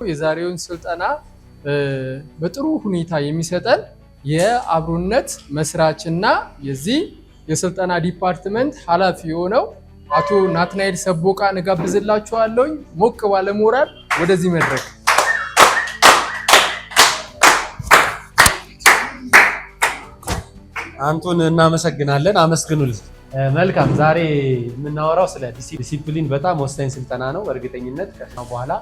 የዛሬውን ስልጠና በጥሩ ሁኔታ የሚሰጠን የአብሮነት መስራችና የዚህ የስልጠና ዲፓርትመንት ኃላፊ የሆነው አቶ ናትናኤል ሰቦቃ እንጋብዝላችኋለሁ። ሞቅ ባለ ሞራል ወደዚህ መድረክ። አንቱን እናመሰግናለን። አመስግኑልኝ። መልካም። ዛሬ የምናወራው ስለ ዲሲፕሊን በጣም ወሳኝ ስልጠና ነው። በእርግጠኝነት ከዚህ በኋላ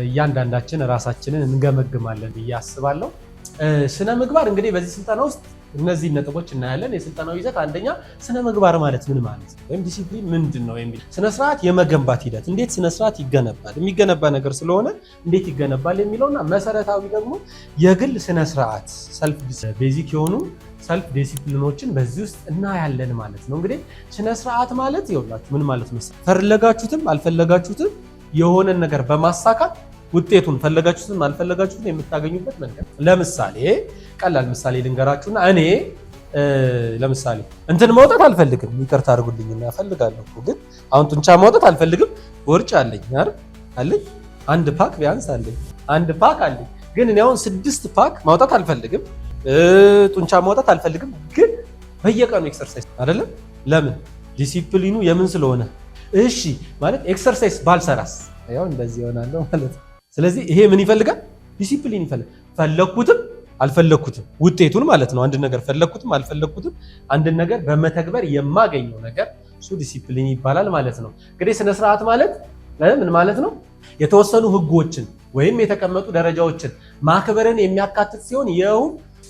እያንዳንዳችን ራሳችንን እንገመግማለን ብዬ አስባለሁ። ስነ ምግባር እንግዲህ በዚህ ስልጠና ውስጥ እነዚህ ነጥቦች እናያለን። የስልጠናው ይዘት አንደኛ ስነ ምግባር ማለት ምን ማለት ነው ወይም ዲሲፕሊን ምንድን ነው የሚል ስነ ስርዓት የመገንባት ሂደት፣ እንዴት ስነ ስርዓት ይገነባል፣ የሚገነባ ነገር ስለሆነ እንዴት ይገነባል የሚለውና መሰረታዊ ደግሞ የግል ስነ ስርዓት ሰልፍ ቤዚክ የሆኑ ሰልፍ ዲሲፕሊኖችን በዚህ ውስጥ እናያለን ማለት ነው። እንግዲህ ስነ ስርዓት ማለት ይኸውላችሁ ምን ማለት ነው? ፈለጋችሁትም አልፈለጋችሁትም የሆነ ነገር በማሳካት ውጤቱን ፈለጋችሁትም አልፈለጋችሁትም የምታገኙበት መንገድ። ለምሳሌ ቀላል ምሳሌ ልንገራችሁና እኔ ለምሳሌ እንትን ማውጣት አልፈልግም፣ ይቅርታ አድርጉልኝና እፈልጋለሁ ግን አሁን ጡንቻ ማውጣት አልፈልግም። ወርጭ አለኝ አይደል? አለኝ አንድ ፓክ ቢያንስ አለኝ፣ አንድ ፓክ አለኝ። ግን እኔ አሁን 6 ፓክ ማውጣት አልፈልግም፣ ጡንቻ ማውጣት አልፈልግም። ግን በየቀኑ ኤክሰርሳይዝ አይደለም። ለምን? ዲሲፕሊኑ የምን ስለሆነ። እሺ ማለት ኤክሰርሳይዝ ባልሰራስ ያው እንደዚህ ይሆናለሁ ማለት ነው። ስለዚህ ይሄ ምን ይፈልጋል? ዲሲፕሊን ይፈልጋል። ፈለኩትም አልፈለኩትም ውጤቱን ማለት ነው። አንድ ነገር ፈለኩትም አልፈለኩትም አንድ ነገር በመተግበር የማገኘው ነገር እሱ ዲሲፕሊን ይባላል ማለት ነው። እንግዲህ ስነ ስርዓት ማለት ምን ማለት ነው? የተወሰኑ ህጎችን ወይም የተቀመጡ ደረጃዎችን ማክበርን የሚያካትት ሲሆን ይኸው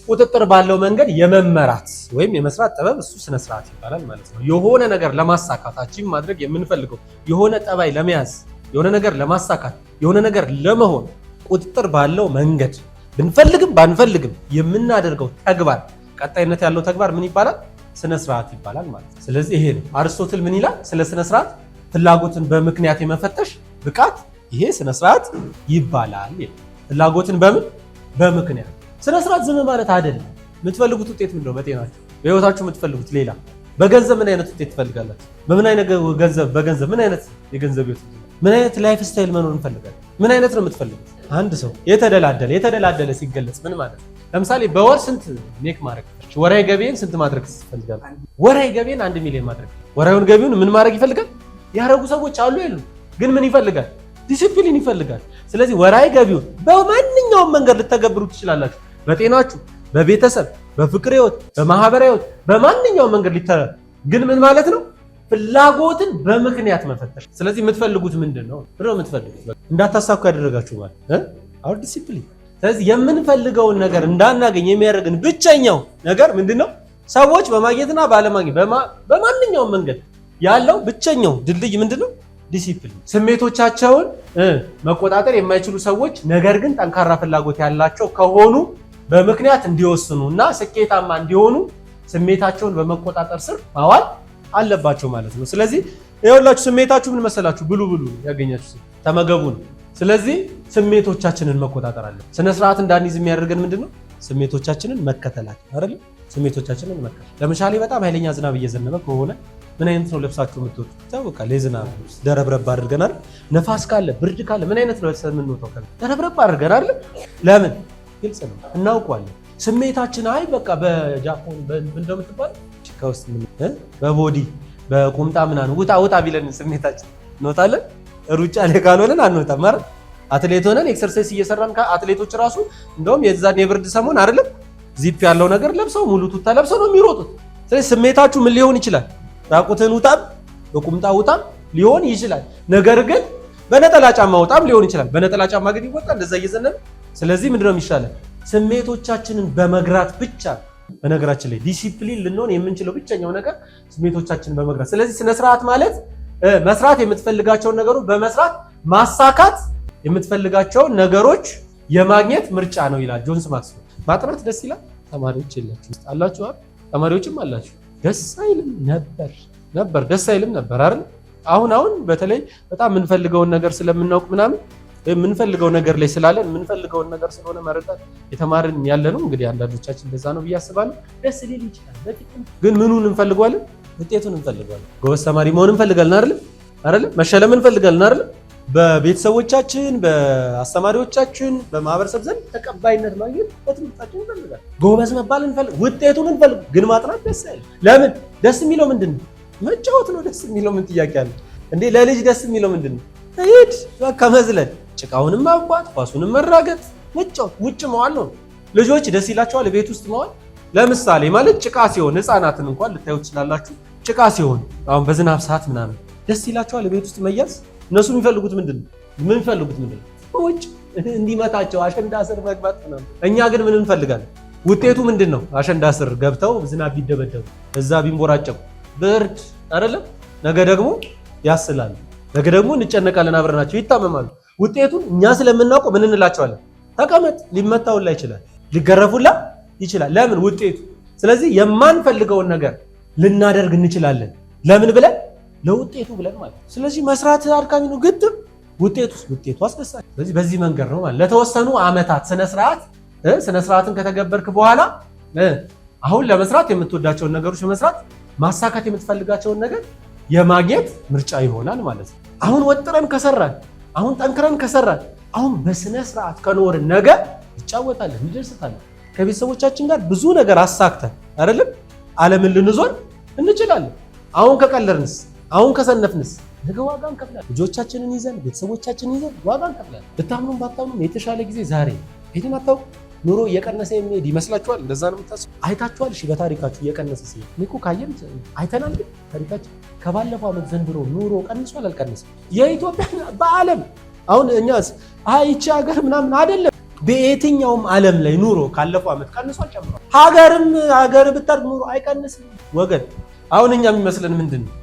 ቁጥጥር ባለው መንገድ የመመራት ወይም የመስራት ጥበብ እሱ ስነ ስርዓት ይባላል ማለት ነው። የሆነ ነገር ለማሳካታችን ማድረግ የምንፈልገው የሆነ ጠባይ ለመያዝ የሆነ ነገር ለማሳካት የሆነ ነገር ለመሆን ቁጥጥር ባለው መንገድ ብንፈልግም ባንፈልግም የምናደርገው ተግባር ቀጣይነት ያለው ተግባር ምን ይባላል? ስነ ስርዓት ይባላል ማለት ነው። ስለዚህ ይሄ ነው አርስቶትል ምን ይላል ስለ ስነ ስርዓት? ፍላጎትን በምክንያት የመፈተሽ ብቃት ይሄ ስነ ስርዓት ይባላል። ፍላጎትን በምክንያት ስነ ስርዓት ዝም ማለት አይደለም። የምትፈልጉት ውጤት ምንድነው? በጤናችሁ በህይወታችሁ የምትፈልጉት ሌላ። በገንዘብ ምን አይነት ውጤት ትፈልጋላችሁ? በምን አይነት በገንዘብ ምን አይነት የገንዘብ ህይወት፣ ምን አይነት ላይፍ ስታይል መኖር እንፈልጋለን? ምን አይነት ነው የምትፈልጉት? አንድ ሰው የተደላደለ ሲገለጽ ምን ማለት ነው? ለምሳሌ በወር ስንት ሜክ ማድረግ፣ ወራዊ ገቢን ስንት ማድረግ ትፈልጋለህ? ወራዊ ገቢን 1 ሚሊዮን ማድረግ። ወራዊውን ገቢውን ምን ማድረግ ይፈልጋል? ያረጉ ሰዎች አሉ የሉ? ግን ምን ይፈልጋል? ዲሲፕሊን ይፈልጋል። ስለዚህ ወራዊ ገቢውን በማንኛውም መንገድ ልተገብሩ ትችላላችሁ። በጤናችሁ፣ በቤተሰብ፣ በፍቅር ህይወት፣ በማህበራዊ ህይወት በማንኛውም መንገድ ግን ምን ማለት ነው? ፍላጎትን በምክንያት መፈተሽ። ስለዚህ የምትፈልጉት ምንድነው? ብለው የምትፈልጉት እንዳታሳኩ ያደረጋችሁ ማለት አሁን ዲሲፕሊን። ስለዚህ የምንፈልገውን ነገር እንዳናገኝ የሚያደርግን ብቸኛው ነገር ምንድነው? ሰዎች በማግኘትና ባለማግኘት በማንኛውም መንገድ ያለው ብቸኛው ድልድይ ምንድነው? ዲሲፕሊን። ስሜቶቻቸውን መቆጣጠር የማይችሉ ሰዎች ነገር ግን ጠንካራ ፍላጎት ያላቸው ከሆኑ በምክንያት እንዲወስኑ እና ስኬታማ እንዲሆኑ ስሜታቸውን በመቆጣጠር ስር ማዋል አለባቸው ማለት ነው። ስለዚህ ይኸውላችሁ ስሜታችሁ ምን መሰላችሁ? ብሉ ያገኛችሁ ተመገቡ ነው። ስለዚህ ስሜቶቻችንን መቆጣጠር አለ። ስነ ስርዓት እንዳንይዝ የሚያደርገን ምንድነው? ስሜቶቻችንን መከተላችን አይደል? ስሜቶቻችንን መከተል። ለምሳሌ በጣም ኃይለኛ ዝናብ እየዘነበ ከሆነ ምን አይነት ነው ለብሳችሁ የምትወጡት? ታውቃለህ። የዝናብ ደረብረብ አድርገናል። ነፋስ ካለ ብርድ ካለ ምን አይነት ነው ለብሰን የምንወጣው? ደረብረብ አድርገናል። ለምን? ግልጽ ነው፣ እናውቀዋለን። ስሜታችን አይ በቃ በጃፖን እንደምትባል ቺካ ውስጥ በቦዲ በቁምጣ ምናምን ውጣ ቢለን ስሜታችን እንወጣለን። ሩጫ ላይ ካልሆነን አንወጣም ማለት። አትሌት ሆነን ኤክሰርሳይዝ እየሰራን አትሌቶች ራሱ እንደውም የዛን የብርድ ሰሞን አይደለም ዚፕ ያለው ነገር ለብሰው ሙሉ ቱታ ለብሰው ነው የሚሮጡት። ስለዚህ ስሜታችሁ ምን ሊሆን ይችላል? ራቁትን ውጣም በቁምጣ ውጣም ሊሆን ይችላል። ነገር ግን በነጠላ ጫማ ውጣም ሊሆን ይችላል። በነጠላ ጫማ ግን ይወጣል እንደዛ እየዘነበ። ስለዚህ ምንድነው የሚሻለው? ስሜቶቻችንን በመግራት ብቻ። በነገራችን ላይ ዲሲፕሊን ልንሆን የምንችለው ብቸኛው ነገር ስሜቶቻችንን በመግራት። ስለዚህ ስነ ስርዓት ማለት መስራት የምትፈልጋቸውን ነገሮች በመስራት ማሳካት የምትፈልጋቸውን ነገሮች የማግኘት ምርጫ ነው ይላል ጆን ማክስዌል። ማጥናት ደስ ይላል። ተማሪዎች የላችሁ አላችሁ? ተማሪዎችም አላችሁ። ደስ አይልም ነበር ደስ አይልም ነበር አይደል? አሁን በተለይ በጣም የምንፈልገውን ነገር ስለምናውቅ ምናምን የምንፈልገው ነገር ላይ ስላለን የምንፈልገውን ነገር ስለሆነ መረዳት የተማርን ያለ ነው። እንግዲህ አንዳንዶቻችን እንደዛ ነው ብዬ አስባለሁ። ደስ ሊል ይችላል። ግን ምኑን እንፈልገዋለን? ውጤቱን እንፈልገዋለን። ጎበዝ ተማሪ መሆን እንፈልጋለን አይደል? መሸለም እንፈልጋለን አይደል? በቤተሰቦቻችን፣ በአስተማሪዎቻችን፣ በማህበረሰብ ዘንድ ተቀባይነት ማግኘት በትምህርታችን እንፈልጋለን። ጎበዝ መባል እንፈልግ፣ ውጤቱን እንፈልግ። ግን ማጥናት ደስ አይልም። ለምን? ደስ የሚለው ምንድን ነው? መጫወት ነው። ደስ የሚለው ምን ጥያቄ አለ እንዴ? ለልጅ ደስ የሚለው ምንድን ነው? ሂድ በቃ መዝለል፣ ጭቃውንም ማብቋት፣ ኳሱንም መራገጥ፣ መጫወት፣ ውጭ መዋል ነው። ልጆች ደስ ይላቸዋል ቤት ውስጥ መዋል። ለምሳሌ ማለት ጭቃ ሲሆን ህፃናትን እንኳን ልታዩ ትችላላችሁ። ጭቃ ሲሆን አሁን በዝናብ ሰዓት ምናምን ደስ ይላቸዋል ቤት ውስጥ መያዝ። እነሱ የሚፈልጉት ምንድን ነው? ውጭ እንዲመታቸው አሸንዳ ስር መግባት ምናምን። እኛ ግን ምን እንፈልጋለን? ውጤቱ ምንድን ነው? አሸንዳ ስር ገብተው ዝናብ ቢደበደቡ እዛ ቢንቦራጨቁ ብርድ አይደለም። ነገ ደግሞ ያስላሉ። ነገ ደግሞ እንጨነቃለን፣ አብረናቸው ይታመማሉ። ውጤቱን እኛ ስለምናውቀው ምን እንላቸዋለን? ተቀመጥ። ሊመታውላ ይችላል፣ ሊገረፉላ ይችላል። ለምን? ውጤቱ። ስለዚህ የማንፈልገውን ነገር ልናደርግ እንችላለን። ለምን ብለን? ለውጤቱ ብለን ማለት። ስለዚህ መስራት አድካሚ ነው፣ ግድም ውጤቱ አስደሳች። ስለዚህ በዚህ መንገድ ነው ማለት ለተወሰኑ ዓመታት ስነ ስርዓትን ከተገበርክ በኋላ አሁን ለመስራት የምትወዳቸውን ነገሮች መስራት፣ ማሳካት የምትፈልጋቸውን ነገር የማግኘት ምርጫ ይሆናል ማለት ነው። አሁን ወጥረን ከሰራን፣ አሁን ጠንክረን ከሰራን፣ አሁን በስነ ስርዓት ከኖርን ነገ ይጫወታለን፣ እንደርሳለን። ከቤተሰቦቻችን ጋር ብዙ ነገር አሳክተን አይደለም ዓለምን ልንዞር እንችላለን። አሁን ከቀለርንስ፣ አሁን ከሰነፍንስ ነገ ዋጋ እንከፍላለን። ልጆቻችንን ይዘን ቤተሰቦቻችንን ይዘን ዋጋ እንከፍላለን። ብታምኑም ባታምኑም የተሻለ ጊዜ ዛሬ ሄድን። አታውቁ ኑሮ እየቀነሰ የሚሄድ ይመስላችኋል? እንደዛ ነው የምታስቡ? አይታችኋል? እሺ በታሪካችሁ እየቀነሰ ሲሄድ እኮ ካየን አይተናል። ግን ታሪካችን ከባለፈው ዓመት ዘንድሮ ኑሮ ቀንሷል አልቀነሰም? የኢትዮጵያ በዓለም አሁን እኛስ ይቺ ሀገር ምናምን አይደለም። በየትኛውም ዓለም ላይ ኑሮ ካለፈው ዓመት ቀንሷል ጨምሯል። ሀገር ብታድግ ኑሮ አይቀንስም ወገን። አሁን እኛ የሚመስለን ምንድን ነው?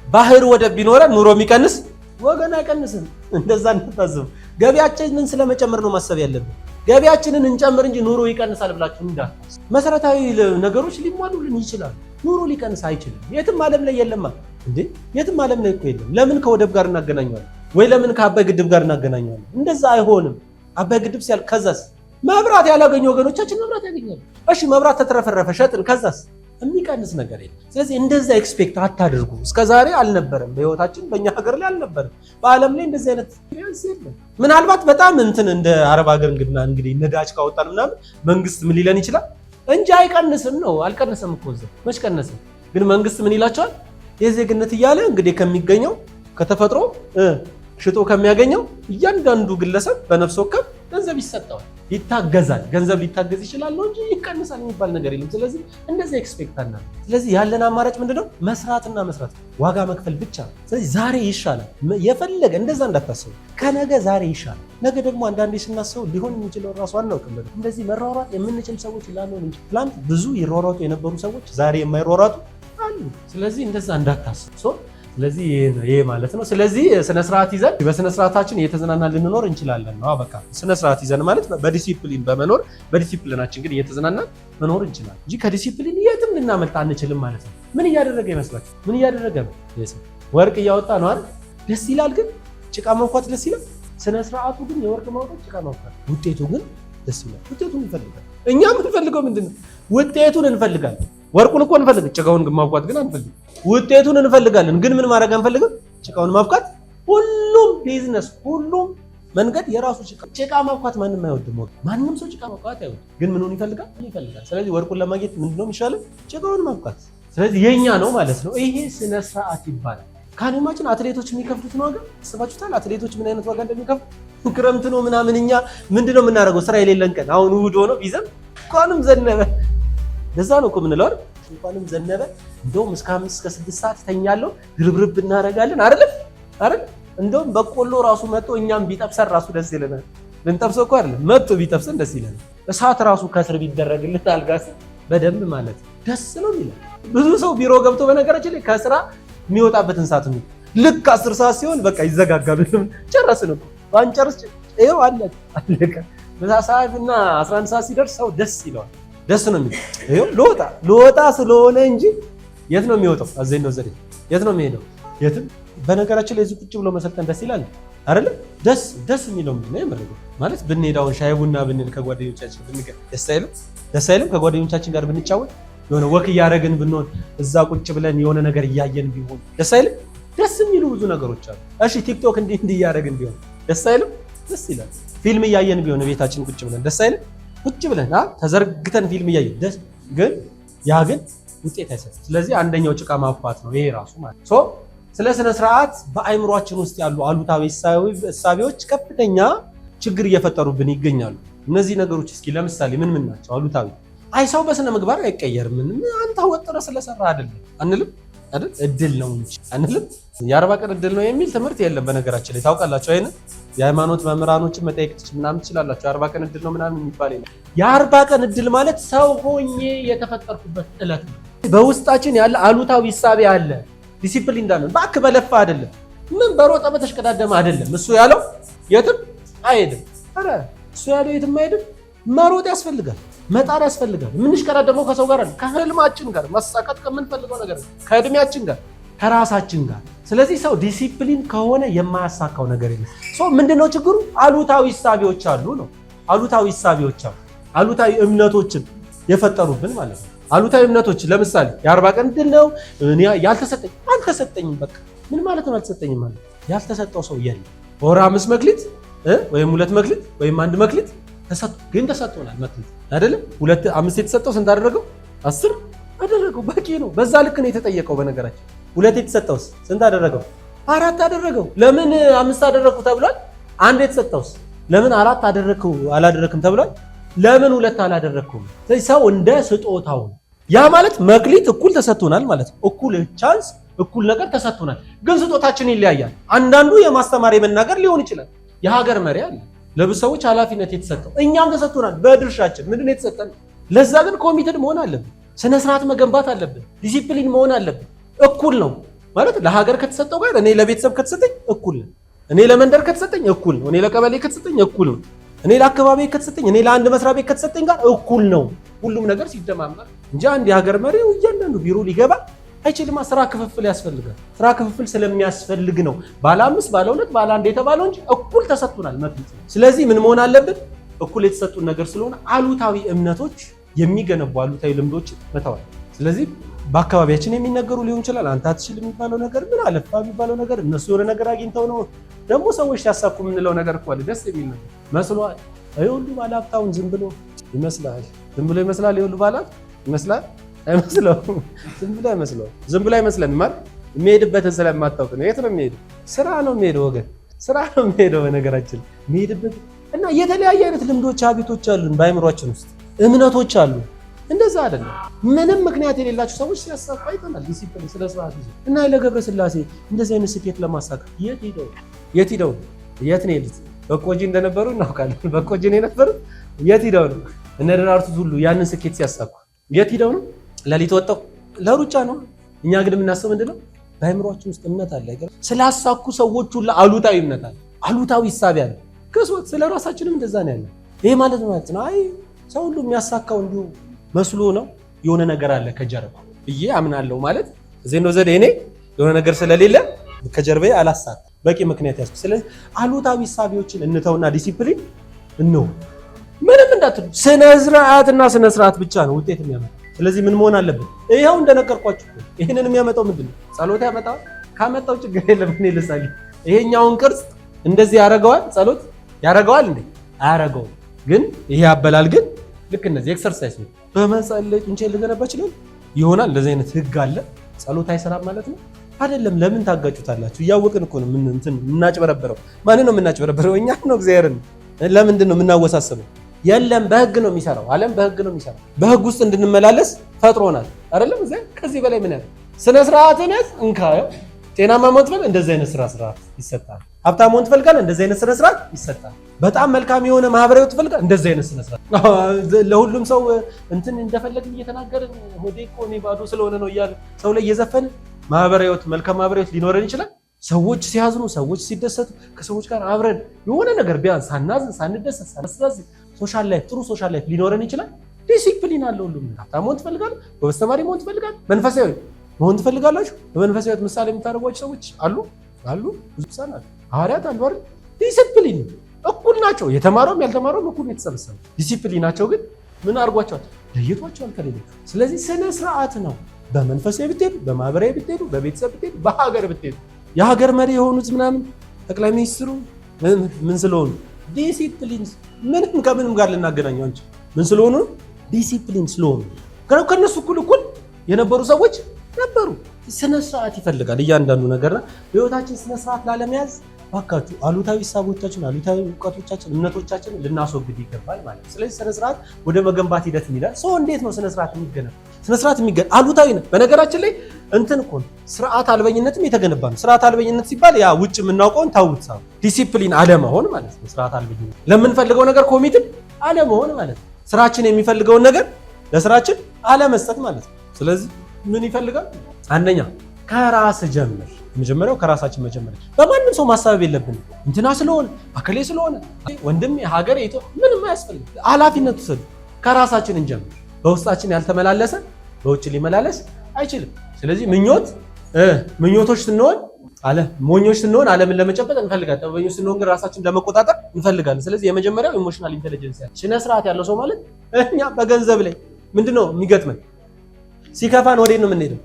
ባህር ወደብ ቢኖረን ኑሮ የሚቀንስ ወገን አይቀንስም። እንደዛ እንታዘብ። ገቢያችንን ስለመጨመር ነው ማሰብ ያለብን። ገቢያችንን እንጨምር እንጂ ኑሮ ይቀንሳል ብላችሁ እንዳታስቡ። መሰረታዊ ነገሮች ሊሟሉልን ይችላሉ። ኑሮ ሊቀንስ አይችልም። የትም ዓለም ላይ የለማ እንዴ! የትም ዓለም ላይ እኮ የለም። ለምን ከወደብ ጋር እናገናኘዋለን? ወይ ለምን ከአባይ ግድብ ጋር እናገናኘዋለን? እንደዛ አይሆንም። አባይ ግድብ ሲያልቅ ከዛስ መብራት ያላገኙ ወገኖቻችን መብራት ያገኛሉ። እሺ መብራት ተትረፈረፈ ሸጥን፣ ከዛስ የሚቀንስ ነገር የለም። ስለዚህ እንደዛ ኤክስፔክት አታድርጉ። እስከዛሬ አልነበረም፣ በህይወታችን በእኛ ሀገር ላይ አልነበረም። በዓለም ላይ እንደዚህ አይነት ኤክስፒሪየንስ የለም። ምናልባት በጣም እንደ አረብ ሀገር እንግዲህ ነዳጅ ካወጣን ምናምን መንግስት ምን ሊለን ይችላል እንጂ አይቀንስም ነው። አልቀነሰም እኮ እዛ መች ቀነሰ? ግን መንግስት ምን ይላቸዋል? የዜግነት እያለ እንግዲህ ከሚገኘው ከተፈጥሮ ሽጦ ከሚያገኘው እያንዳንዱ ግለሰብ በነፍስ ወከፍ ገንዘብ ይሰጠዋል፣ ይታገዛል። ገንዘብ ሊታገዝ ይችላል ነው እንጂ ይቀንሳል የሚባል ነገር የለም። ስለዚህ እንደዚህ ኤክስፔክት አናል። ስለዚህ ያለን አማራጭ ምንድነው? መስራትና መስራት፣ ዋጋ መክፈል ብቻ ነው። ስለዚህ ዛሬ ይሻላል። የፈለገ እንደዛ እንዳታስቡ። ከነገ ዛሬ ይሻላል። ነገ ደግሞ አንዳንዴ ስናስበው ሊሆን የሚችለው ራሱ አናውቅም። እንደዚህ መሯሯጥ የምንችል ሰዎች ላንሆን እንጂ ትላንት ብዙ ይሯሯጡ የነበሩ ሰዎች ዛሬ የማይሯሯጡ አሉ። ስለዚህ እንደዛ እንዳታስቡ። ስለዚህ ይሄ ማለት ነው። ስለዚህ ስነ ስርዓት ይዘን በስነ ስርዓታችን እየተዝናናን ልንኖር እንችላለን ነው። በቃ ስነ ስርዓት ይዘን ማለት በዲሲፕሊን በመኖር በዲሲፕሊናችን ግን እየተዝናናን መኖር እንችላለን እንጂ ከዲሲፕሊን የትም ልናመልጥ አንችልም ማለት ነው። ምን እያደረገ ይመስላችሁ? ምን እያደረገ ነው? ወርቅ እያወጣ ነው አይደል? ደስ ይላል። ግን ጭቃ መንኳት ደስ ይላል። ስነ ስርዓቱ ግን የወርቅ ማውጣት፣ ጭቃ መንኳት፣ ውጤቱ ግን ደስ ይላል። ውጤቱን እንፈልጋለን። እኛ የምንፈልገው ምንድን ነው? ውጤቱን እንፈልጋለን። ወርቁን እኮ እንፈልግ፣ ጭቃውን ግን ማብቃት ግን አንፈልግም። ውጤቱን እንፈልጋለን፣ ግን ምን ማድረግ አንፈልግም? ጭቃውን ማብቃት። ሁሉም ቢዝነስ፣ ሁሉም መንገድ የራሱ ጭቃ ማብቃት ማንም አይወድም። ማንም ሰው ጭቃ ማብቃት አይወድም፣ ግን ምኑን ይፈልጋል? ስለዚህ ወርቁን ለማግኘት ምንድነው የሚሻለው? ጭቃውን ማብቃት። ስለዚህ የኛ ነው ማለት ነው። ይሄ ስነ ስርዓት ይባላል። ካኒማችን አትሌቶች የሚከፍሉት ዋጋ አስባችሁታል? አትሌቶች ምን አይነት ዋጋ እንደሚከፍሉ? ክረምት ነው ምናምን፣ እኛ ምንድነው የምናደርገው? ስራ የሌለን ቀን አሁን እሑድ ሆኖ ቢዘን እንኳንም ዘነበ፣ ለዛ ነው እኮ የምንለው አይደል? እንኳንም ዘነበ እንደውም እስከ 5 እስከ 6 ሰዓት ተኛለሁ፣ ግርብርብ እናደርጋለን አይደል? እንደውም በቆሎ ራሱ መጥቶ እኛም ቢጠብሰን ራሱ ደስ ይለናል። ልንጠብሰው እኮ አይደለም መጥቶ ቢጠብሰን ደስ ይለናል። እሳት ራሱ ከስር ቢደረግልን አልጋስ በደንብ ማለት ደስ ነው የሚለው። ብዙ ሰው ቢሮ ገብቶ በነገራችን ላይ ከስራ የሚወጣበትን ሰዓት ነው ልክ 10 ሰዓት ሲሆን በቃ ይዘጋጋሉ። ጨረስን እኮ ባንጨርስ ይኸው አለቀ። በዛ ሰዓትና 11 ሰዓት ሲደርስ ሰው ደስ ይለዋል። ደስ ነው የሚለው። ይኸው ልወጣ ስለሆነ እንጂ የት ነው የሚወጣው? አዘኝ ነው ዘዴ የት ነው የሚሄደው? የትም። በነገራችን ላይ እዚህ ቁጭ ብሎ መሰልጠን ደስ ይላል አይደል? ደስ የሚለው ምንድን ነው የምረገው ማለት ብንሄዳውን ሻይ ቡና ብንል ከጓደኞቻችን ብንገር ደስ አይልም? ከጓደኞቻችን ጋር ብንጫወት የሆነ ወክ እያደረግን ብንሆን እዛ ቁጭ ብለን የሆነ ነገር እያየን ቢሆን ደስ አይልም? ደስ የሚሉ ብዙ ነገሮች አሉ። እሺ ቲክቶክ እንዲህ እያደረግን ቢሆን ደስ አይልም? ደስ ይላል። ፊልም እያየን ቢሆን ቤታችን ቁጭ ብለን ደስ አይልም? ቁጭ ብለን ተዘርግተን ፊልም እያየን ደስ ግን ያ ግን ውጤት አይሰጥም። ስለዚህ አንደኛው ጭቃ ማፋት ነው ይሄ ራሱ ማለት ሶ ስለ ስነ ስርዓት በአይምሯችን ውስጥ ያሉ አሉታዊ እሳቤዎች ከፍተኛ ችግር እየፈጠሩብን ይገኛሉ። እነዚህ ነገሮች እስኪ ለምሳሌ ምን ናቸው? አሉታዊ አይ ሰው በስነ ምግባር አይቀየርም፣ አንተ ወጥረህ ስለሰራ አይደለም አንልም አይደል? እድል ነው እንጂ አንልም። የ40 ቀን እድል ነው የሚል ትምህርት የለም በነገራችን ላይ ታውቃላችሁ አይደል? የሃይማኖት መምህራኖችን መጠየቅ ትችላላችሁ። 40 ቀን እድል ነው ምናምን የሚባል የለም። የ40 ቀን እድል ማለት ሰው ሆኜ የተፈጠርኩበት ዕለት ነው። በውስጣችን ያለ አሉታዊ እሳቤ አለ። ዲሲፕሊን እንዳለ ባክ በለፋ አይደለም፣ ምን በሮጠ በተሽቀዳደመ አይደለም። እሱ ያለው የትም አይሄድም። አረ እሱ ያለው የትም አይሄድም። መሮጥ ያስፈልጋል፣ መጣር ያስፈልጋል። የምንሽቀዳደመው ከሰው ጋር አይደለም፣ ከህልማችን ጋር ማሳካት ከምንፈልገው ነገር ከእድሜያችን ጋር ከራሳችን ጋር። ስለዚህ ሰው ዲሲፕሊን ከሆነ የማያሳካው ነገር የለም። ምንድነው ችግሩ? አሉታዊ እሳቤዎች አሉ ነው። አሉታዊ እሳቤዎች አሉ፣ አሉታዊ እምነቶችን የፈጠሩብን ማለት ነው። አሉታዊ እምነቶች ለምሳሌ የ40 ቀን እድል ነው ያልተሰጠኝ አልተሰጠኝም። በቃ ምን ማለት ነው አልተሰጠኝም ማለት? ያልተሰጠው ሰው የለም። ወራ 5 መክሊት ወይም 2 መክሊት ወይም 1 መክሊት ግን ተሰጥቶናል። መክሊት አይደለም 5 የተሰጠው ስንት አደረገው? 10 አደረገው። በቂ ነው። በዛ ልክ ነው የተጠየቀው። በነገራችን 2 የተሰጠውስ ስንት አደረገው? 4 አደረገው። ለምን 5 አደረኩ ተብሏል? 1 የተሰጠውስ ለምን 4 አደረከው አላደረክም ተብሏል? ለምን 2 አላደረኩም? ስለዚህ ሰው እንደ ስጦታው ነው። ያ ማለት መክሊት እኩል ተሰጥቶናል ማለት ነው። እኩል ቻንስ እኩል ነገር ተሰጥቶናል። ግን ስጦታችን ይለያያል። አንዳንዱ የማስተማር የመናገር ሊሆን ይችላል። የሀገር መሪ አለ፣ ለብዙ ሰዎች ኃላፊነት የተሰጠው እኛም ተሰጥቶናል በድርሻችን። ምንድን ነው የተሰጠን? ለዛ ግን ኮሚትድ መሆን አለብን። ስነ ስርዓት መገንባት አለብን። ዲሲፕሊን መሆን አለብን። እኩል ነው ማለት ለሀገር ከተሰጠው ጋር እኔ ለቤተሰብ ከተሰጠኝ እኩል ነው። እኔ ለመንደር ከተሰጠኝ እኩል ነው። እኔ ለቀበሌ ከተሰጠኝ እኩል ነው። እኔ ለአካባቢ ከተሰጠኝ እኔ ለአንድ መስሪያ ቤት ከተሰጠኝ ጋር እኩል ነው። ሁሉም ነገር ሲደማመር እንጂ አንድ የሀገር መሪው እያንዳንዱ ቢሮ ሊገባ አይችልም። ስራ ክፍፍል ያስፈልጋል። ስራ ክፍፍል ስለሚያስፈልግ ነው ባለ 5 ባለ 2 ባለ 1 የተባለው እንጂ እኩል ተሰጥቶናል መክሊት። ስለዚህ ምን መሆን አለብን? እኩል የተሰጡን ነገር ስለሆነ አሉታዊ እምነቶች የሚገነቡ አሉታዊ ልምዶች መተዋል። ስለዚህ በአካባቢያችን የሚነገሩ ሊሆን ይችላል። አንተ አትችልም የሚባለው ነገር ምን አለፋ የሚባለው ነገር እነሱ የሆነ ነገር አግኝተው ነው ደግሞ ሰዎች ሲያሳኩ የምንለው ነገር እኮ አለ። ደስ የሚል ነገር መስሏል። ሁሉ ባለሀብታውን ዝም ብሎ ይመስላል። ዝም ብሎ ይመስላል። የሁሉ ባለሀብት ይመስላል አይመስለውም። ዝም ብሎ አይመስለውም። ዝም ብሎ አይመስለን ማለት የሚሄድበትን ስለማታውቅ ነው። የት ነው የሚሄደው? ስራ ነው የሚሄደው ወገን፣ ስራ ነው የሚሄደው። በነገራችን የሚሄድበት እና የተለያየ አይነት ልምዶች ሀቢቶች አሉን በአይምሯችን ውስጥ እምነቶች አሉ። እንደዛ አይደለም። ምንም ምክንያት የሌላቸው ሰዎች ሲያሳኩ አይተናል። ዲሲፕሊን ስለ ስርዓት ይዘው እና ለገብረ ስላሴ እንደዚህ አይነት ስኬት ለማሳካት የት ሄደው የት ነው የሄዱት? በቆጂ እንደነበሩ እናውቃለን። በቆጂ ነው የነበሩት። የት ሄደው ነው? እነ ደራርቱ ሁሉ ያንን ስኬት ሲያሳኩ የት ሄደው ነው? ለሊት ወጣው ለሩጫ ነው። እኛ ግን የምናስበው ምንድነው? በአይምሯችን ውስጥ እምነት አለ። ስላሳኩ ሰዎች ሁሉ አሉታዊ እምነት አለ፣ አሉታዊ ሂሳብ አለ። ከሶት ስለ ራሳችንም እንደዛ ነው ያለ። ይሄ ማለት ነው አይ ሰው ሁሉ የሚያሳካው እንዲሁ መስሎ ነው። የሆነ ነገር አለ ከጀርባ ብዬ አምናለሁ ማለት እዚህ ነው ዘዴ። እኔ የሆነ ነገር ስለሌለ ከጀርባዬ አላሳካ በቂ ምክንያት ያስኩ። ስለዚህ አሉታዊ ሂሳቦችን እንተውና ዲሲፕሊን ነው ምንም እንዳትሉ ስነ ስርዓት ብቻ ነው ውጤት የሚያመጣው። ስለዚህ ምን መሆን አለበት? ይሄው እንደነገርኳችሁ ይሄንን የሚያመጣው ምንድነው? ጸሎት ያመጣው። ካመጣው ችግር የለም እኔ ልሳል። ይሄኛውን ቅርጽ እንደዚህ ያረጋዋል፣ ጸሎት ያረጋዋል እንዴ? አያረጋውም። ግን ይሄ አበላል ግን ልክ እነዚህ ኤክሰርሳይዝ ነው። በመጸለይ ጡንቻ ልገነባ ይችላል ይሆናል። እንደዚህ አይነት ህግ አለ። ጸሎት አይሰራም ማለት ነው አይደለም። ለምን ታጋጩታላችሁ? እያወቅን እኮ ነው የምናጭበረበረው። ማንን ነው የምናጭበረበረው? እኛ ነው እግዚአብሔርን። ለምንድን ነው የምናወሳስበው? የለም በህግ ነው የሚሰራው። ዓለም በህግ ነው የሚሰራው። በህግ ውስጥ እንድንመላለስ ፈጥሮናል አይደለም? እዚያ ከዚህ በላይ ምን ያለ ስነ ስርዓትነት እንካየው። ጤናማ መሆን ትፈልጋለህ? እንደዚህ አይነት ስርዓት ይሰጣል። ሀብታም መሆን ትፈልጋለህ? እንደዚህ አይነት ስነ ስርዓት ይሰጣል። በጣም መልካም የሆነ ማህበራዊ ትፈልጋለህ? እንደዚህ አይነት ስነ ስርዓት። ለሁሉም ሰው እንትን እንደፈለግን እየተናገርን ሆዴ እኮ እኔ ባዶ ስለሆነ ነው እያለ ሰው ላይ እየዘፈን ማህበራዊ መልካም ማህበራዊ ሊኖረን ይችላል። ሰዎች ሲያዝኑ፣ ሰዎች ሲደሰቱ ከሰዎች ጋር አብረን የሆነ ነገር ቢያንስ ሳናዝን፣ ሳንደሰት፣ ሳንስተዛዝን ሶሻል ላይፍ ጥሩ ሶሻል ላይፍ ሊኖረን ይችላል። ዲሲፕሊን አለው ሁሉም። ሀብታም መሆን ትፈልጋለህ? ጎበዝ ተማሪ መሆን ትፈልጋለህ? መንፈሳዊ መሆን ትፈልጋላችሁ? በመንፈሳዊ ምሳሌ የምታደርጓቸው ሰዎች አሉ ብዙ ሰዓት አሉ። ሐዋርያት አሉ አይደል? ዲሲፕሊን እኩል ናቸው። የተማረውም ያልተማረውም እኩል ነው የተሰበሰበው። ዲሲፕሊናቸው ግን ምን አድርጓቸዋል? ለይቷቸዋል ከሌሎች። ስለዚህ ስነ ስርዓት ነው። በመንፈሳዊ ብትሄዱ፣ በማህበራዊ ብትሄዱ፣ በቤተሰብ ብትሄዱ፣ በሀገር ብትሄዱ የሀገር መሪ የሆኑት ምናምን ጠቅላይ ሚኒስትሩ ምን ስለሆኑ ዲሲፕሊን፣ ምንም ከምንም ጋር ልናገናኘው አንቺ ምን ስለሆኑ ዲሲፕሊን ስለሆኑ ከነሱ እኩል የነበሩ ሰዎች ነበሩ። ስነ ስርዓት ይፈልጋል እያንዳንዱ ነገርና በህይወታችን ስነ ስርዓት ላለመያዝ ባካችሁ አሉታዊ ሀሳቦቻችን፣ አሉታዊ እውቀቶቻችን፣ እምነቶቻችን ልናስወግድ ይገባል ማለት ነው። ስለዚህ ስነ ስርዓት ወደ መገንባት ሂደት ይላል። ሰው እንዴት ነው ስነ ስርዓት የሚገነባው? ስነ ስርዓት አሉታዊ ነው። በነገራችን ላይ እንትን እኮ ስርዓት አልበኝነትም የተገነባ ነው። ስርዓት አልበኝነት ሲባል ያ ውጭ የምናውቀውን ታውት ሳው ዲሲፕሊን አለመሆን ማለት ነው። ስርዓት አልበኝነት ለምንፈልገው ነገር ኮሚትድ አለመሆን ማለት ነው። ስራችን የሚፈልገውን ነገር ለስራችን አለመስጠት ማለት ነው። ስለዚህ ምን ይፈልጋል? አንደኛ ከራስ ጀምር። መጀመሪያው ከራሳችን መጀመር። በማንም ሰው ማሳበብ የለብንም። እንትና ስለሆነ አከሌ ስለሆነ ወንድም ሀገር ምንም አያስፈልግ። ኃላፊነት ወሰዱ። ከራሳችን እንጀምር። በውስጣችን ያልተመላለሰ በውጭ ሊመላለስ አይችልም። ስለዚህ ምኞቶች ስንሆን ሞኞች ስንሆን ዓለምን ለመጨበጥ እንፈልጋለን። ጠበኞች ስንሆን ግን ራሳችን ለመቆጣጠር እንፈልጋለን። ስለዚህ የመጀመሪያው ኢሞሽናል ኢንተለጀንስ ስነ ስርዓት ያለው ሰው ማለት እኛ በገንዘብ ላይ ምንድነው የሚገጥመን? ሲከፋን ወዴት ነው የምንሄደው?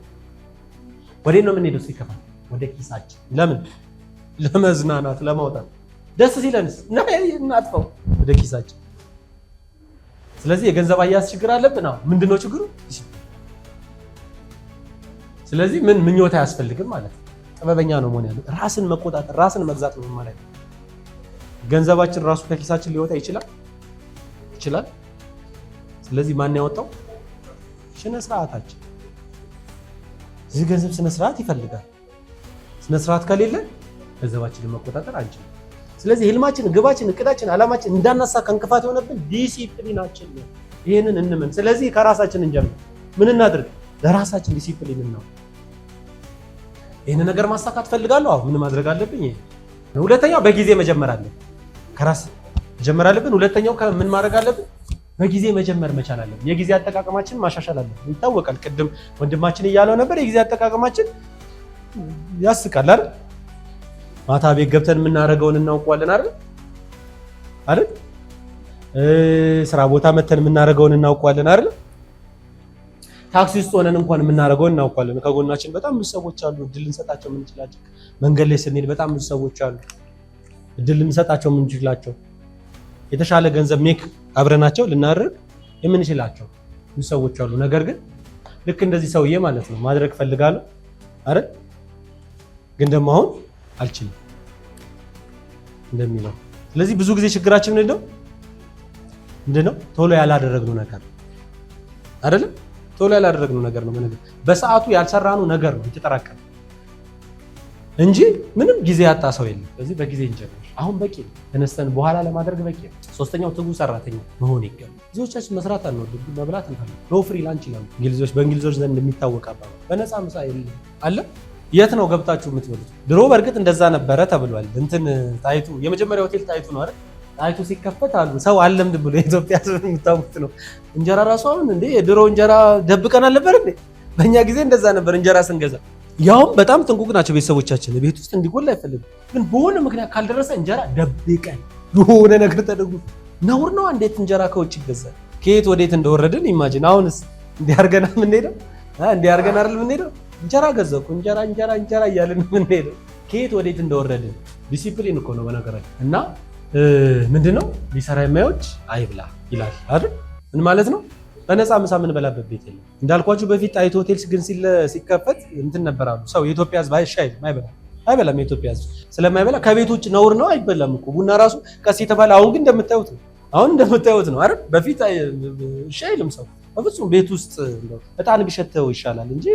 ሲከፋን ወደ ኪሳችን። ለምን? ለመዝናናት፣ ለማውጣት። ደስ ሲለንስ እናጥፋው ወደ ኪሳችን። ስለዚህ የገንዘብ አያያዝ ችግር አለብን። ምንድነው ችግሩ? ስለዚህ ምኞት አያስፈልግም ማለት ነው። ጥበበኛ ነው መሆን ያለው። ራስን መቆጣጠር፣ ራስን መግዛት ነው ማለት ነው። ገንዘባችን ራሱ ከኪሳችን ሊወጣ ይችላል። ስለዚህ ማን ያወጣው? ስነ ስርዓታችን። እዚህ ገንዘብ ስነ ስርዓት ይፈልጋል። ስነ ስርዓት ከሌለ ገንዘባችንን መቆጣጠር አንችልም። ስለዚህ ህልማችን፣ ግባችን፣ እቅዳችን፣ ዓላማችን እንዳናሳካ እንቅፋት የሆነብን ዲሲፕሊናችን ነው። ይህንን እንመን። ስለዚህ ከራሳችን እንጀምር። ምን እናድርግ? ለራሳችን ዲሲፕሊን ነው። ይህን ነገር ማሳካት ፈልጋለሁ። ምን ማድረግ አለብኝ? ሁለተኛው በጊዜ መጀመር አለብን። ከራስ መጀመር አለብን። ሁለተኛው ምን ማድረግ አለብን? በጊዜ መጀመር መቻል አለብን። የጊዜ አጠቃቀማችን ማሻሻል አለብን። ይታወቃል። ቅድም ወንድማችን እያለው ነበር። የጊዜ አጠቃቀማችን ያስቃል አይደል? ማታ ቤት ገብተን የምናደርገውን እናውቀዋለን አይደል? ስራ ቦታ መተን የምናደርገውን እናውቀዋለን አይደል? ታክሲ ውስጥ ሆነን እንኳን የምናደርገውን እናውቀዋለን። ከጎናችን በጣም ብዙ ሰዎች አሉ፣ እድል ልንሰጣቸው የምንችላቸው። መንገድ ላይ ስንሄድ በጣም ብዙ ሰዎች አሉ፣ እድል ልንሰጣቸው የምንችላቸው። የተሻለ ገንዘብ ሜክ አብረናቸው ልናደርግ የምንችላቸው ብዙ ሰዎች አሉ። ነገር ግን ልክ እንደዚህ ሰውዬ ማለት ነው ማድረግ ፈልጋለሁ አይደል? ግን ደግሞ አሁን አልችልም እንደሚለው። ስለዚህ ብዙ ጊዜ ችግራችን ምንድነው? ቶሎ ያላደረግነው ነገር አይደለም? ቶሎ ያላደረግነው ነገር ነው። በሰዓቱ ያልሰራነው ነገር ነው የተጠራቀመ እንጂ ምንም ጊዜ ያጣ ሰው የለም። ስለዚህ በጊዜ እንጀምር። አሁን በቂ ነው። ተነስተን በኋላ ለማድረግ በቂ ነው። ሶስተኛው ትጉ ሰራተኛ መሆን ይገባል። ብዙዎቻችን መስራት አንወድም፣ መብላት እንፈልጋለን። ኖ ፍሪ ላንች ይላሉ በእንግሊዞች ዘንድ የሚታወቅ አባባል። በነፃ ምሳ አለ። የት ነው ገብታችሁ የምትበሉት? ድሮ በእርግጥ እንደዛ ነበረ ተብሏል። ጣይቱ የመጀመሪያ ሆቴል ጣይቱ ነው አይደል? ጣይቱ ሲከፈት አሉ ሰው አለምድ ብሎ የኢትዮጵያ ሕዝብ የሚታወቁት ነው። እንጀራ ራሱ አሁን የድሮ እንጀራ ደብቀን አልነበር እንዴ? በእኛ ጊዜ እንደዛ ነበር እንጀራ ስንገዛ። ያውም በጣም ጥንቁቅ ናቸው ቤተሰቦቻችን። ቤት ውስጥ እንዲጎል አይፈልግም። ግን በሆነ ምክንያት ካልደረሰ እንጀራ ደብቀን የሆነ ነገር ተደጉ። ነውር ነው። እንዴት እንጀራ ከውጭ ይገዛል? ከየት ወዴት እንደወረድን ኢማጂን። አሁንስ እንዲያርገና የምንሄደው እንዲያርገና አይደል የምንሄደው? እንጀራ ገዛኩ እንጀራ እያልን የምንሄደው ከየት ወዴት እንደወረድን። ዲሲፕሊን እኮ ነው በነገራችን። እና ምንድነው ሊሰራ የማይወድ አይብላ ይላል አይደል? ምን ማለት ነው? በነፃ ምሳ ምን በላበት ቤት የለም። እንዳልኳችሁ በፊት ጣይቱ ሆቴል ግን ሲከፈት ነበራሉ ሰው የኢትዮጵያ ሕዝብ አይበላም። የኢትዮጵያ ሕዝብ ስለማይበላ ከቤት ውጭ ነውር ነው፣ አይበላም እኮ ቡና ራሱ ቀስ የተባለ። አሁን ግን እንደምታዩት ነው አይደል? በፊት አይልም ሰው በፍጹም። ቤት ውስጥ እጣን ቢሸተው ይሻላል እንጂ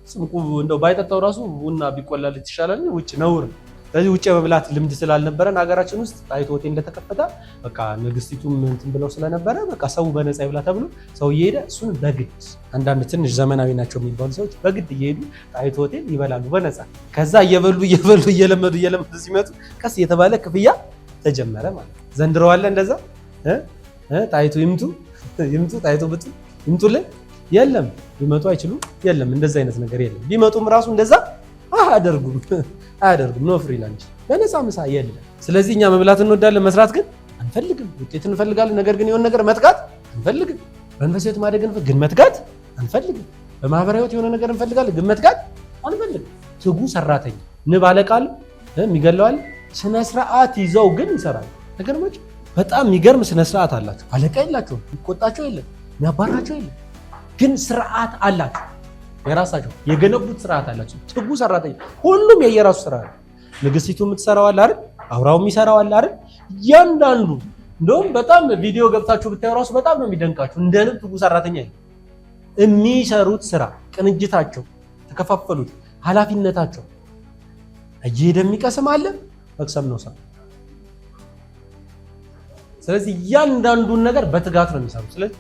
ስንቁ እንደው ባይጠጣው ራሱ ቡና ቢቆላለት ይሻላል። ውጭ ነውር። ስለዚህ ውጭ የመብላት ልምድ ስላልነበረን ሀገራችን ውስጥ ጣይቱ ሆቴል እንደተከፈተ በቃ ንግስቲቱም እንትን ብለው ስለነበረ በቃ ሰው በነፃ ይብላ ተብሎ ሰው እየሄደ እሱን በግድ አንዳንድ ትንሽ ዘመናዊ ናቸው የሚባሉ ሰዎች በግድ እየሄዱ ጣይቱ ሆቴል ይበላሉ በነፃ። ከዛ እየበሉ እየለመዱ ሲመጡ ቀስ የተባለ ክፍያ ተጀመረ ማለት ነው። ዘንድሮ አለ እንደዛ ጣይቱ ይምጡ ጣይቱ ብጡ ይምጡልን የለም፣ ሊመጡ አይችሉም። የለም እንደዛ አይነት ነገር የለም። ቢመጡም ራሱ እንደዛ አያደርጉም። ኖ ፍሪ ላንች፣ በነፃ ምሳ የለም። ስለዚህ እኛ መብላት እንወዳለን፣ መስራት ግን አንፈልግም። ውጤት እንፈልጋለን፣ ነገር ግን የሆነ ነገር መትጋት አንፈልግም። በመንፈሳዊ ሕይወት ማደግ ግን መትጋት አንፈልግም። በማህበራዊ ሕይወት የሆነ ነገር እንፈልጋለን፣ ግን መትጋት አንፈልግም። ትጉ ሰራተኛ ንብ አለቃል የሚገለዋል ስነ ስርዓት ይዘው ግን ይሰራሉ። ተገርማችሁ በጣም የሚገርም ስነ ስርዓት አላቸው። አለቃ የላቸውም፣ ይቆጣቸው የለም፣ የሚያባራቸው የለም፣ ግን ስርዓት አላቸው። የራሳቸው የገነቡት ስርዓት አላቸው። ትጉ ሰራተኛ፣ ሁሉም የየራሱ ስራ አለ። ንግስቲቱ የምትሰራው አለ አይደል? አብራው የሚሰራው አለ አይደል? እያንዳንዱ እንደውም በጣም ቪዲዮ ገብታችሁ ብታዩ ራሱ በጣም ነው የሚደንቃችሁ። እንደ ንብ ትጉ ሰራተኛ የለም። የሚሰሩት ስራ፣ ቅንጅታቸው፣ ተከፋፈሉት፣ ኃላፊነታቸው እየሄደ የሚቀስም አለ፣ መቅሰም ነው ስራ። ስለዚህ እያንዳንዱን ነገር በትጋት ነው የሚሰሩት። ስለዚህ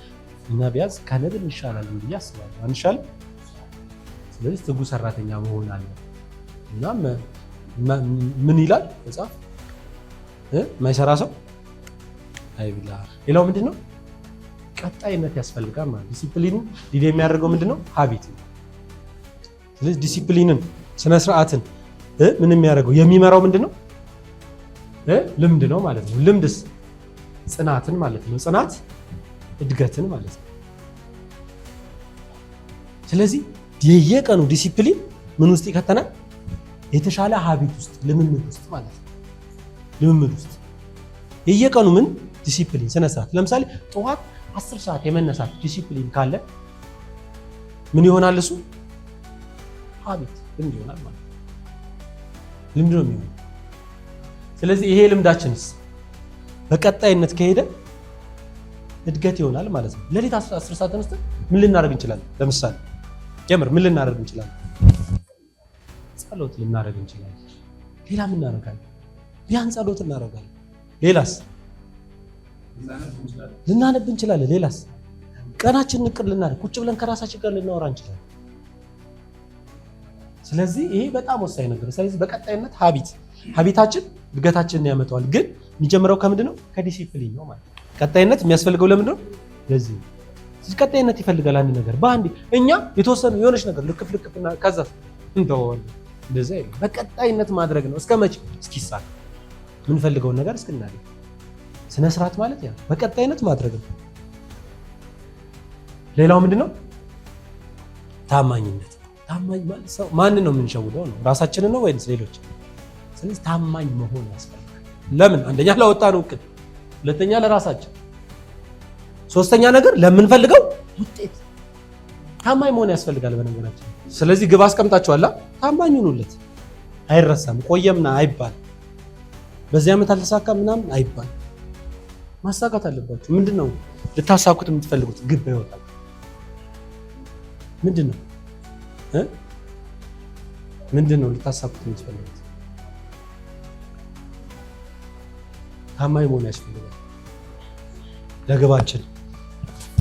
እኛ ቢያንስ ከንብ እንሻላለን ብዬ አስባለሁ። አንሻል? ስለዚህ ትጉ ሰራተኛ መሆን አለ እና ምን ይላል መጽሐፍ? የማይሰራ ሰው አይብላ። ሌላው ምንድነው? ቀጣይነት ያስፈልጋል ማለት ዲሲፕሊኑ ሊድ የሚያደርገው ምንድነው? ሀቢት ነው። ስለዚህ ዲሲፕሊንን ስነ ስርዓትን ምን የሚያደርገው የሚመራው ምንድነው? ልምድ ነው ማለት ነው። ልምድስ ጽናትን ማለት ነው። ጽናት እድገትን ማለት ነው። ስለዚህ የየቀኑ ዲሲፕሊን ምን ውስጥ ይከተናል? የተሻለ ሀቢት ውስጥ ልምምድ ውስጥ ማለት ነው። ልምምድ ውስጥ የየቀኑ ምን ዲሲፕሊን ስነ ስርዓት። ለምሳሌ ጠዋት 10 ሰዓት የመነሳት ዲሲፕሊን ካለ ምን ይሆናል? እሱ ሀቢት ልምድ ይሆናል ማለት ነው። ልምድ ነው የሚሆነው። ስለዚህ ይሄ ልምዳችንስ በቀጣይነት ከሄደ እድገት ይሆናል ማለት ነው። ለሊት 10 ሰዓት ተነስተን ምን ልናደርግ እንችላለን? ለምሳሌ ጀምር ምን ልናደርግ እንችላለን? ጸሎት ልናደርግ እንችላለን። ሌላ ምን እናደርጋለን? ቢያንስ ጸሎት እናደርጋለን። ሌላስ? ልናነብ እንችላለን። ሌላስ? ቀናችንን እቅድ ልናደርግ፣ ቁጭ ብለን ከራሳችን ጋር ልናወራ እንችላለን። ስለዚህ ይሄ በጣም ወሳኝ ነገር። ስለዚህ በቀጣይነት ሀቢታችን እድገታችንን ያመጣዋል። ግን የሚጀምረው ከምንድን ነው? ከዲሲፕሊን ነው ማለት ነው። ቀጣይነት የሚያስፈልገው ለምንድን ነው? ለዚህ ቀጣይነት ይፈልጋል። አንድ ነገር በአንድ እኛ የተወሰኑ የሆነች ነገር ልክፍና ከዛ እንተዋለን። እንደዛ አይደለም። በቀጣይነት ማድረግ ነው። እስከ መቼ? እስኪሳካ የምንፈልገውን ነገር እስክናገኝ። ስነ ስርዓት ማለት ያ በቀጣይነት ማድረግ ነው። ሌላው ምንድን ነው? ታማኝነት። ታማኝ ማለት ሰው ማንን ነው የምንሸውደው ነው? ራሳችንን ነው ወይስ ሌሎች? ስለዚህ ታማኝ መሆን ያስፈልጋል። ለምን? አንደኛ ለወጣነው እቅድ፣ ሁለተኛ ለራሳችን፣ ሶስተኛ ነገር ለምንፈልገው ውጤት ታማኝ መሆን ያስፈልጋል በነገራችን። ስለዚህ ግብ አስቀምጣችኋላ፣ ታማኝ ሁኑለት። አይረሳም። ቆየምና አይባል፣ በዚህ ዓመት አልተሳካም ምናምን አይባል። ማሳካት አለባችሁ። ምንድነው ልታሳኩት የምትፈልጉት ግብ ይወጣል? ምንድነው ምንድነው ልታሳኩት የምትፈልጉት? ታማኝ መሆን ያስፈልጋል ለግባችን።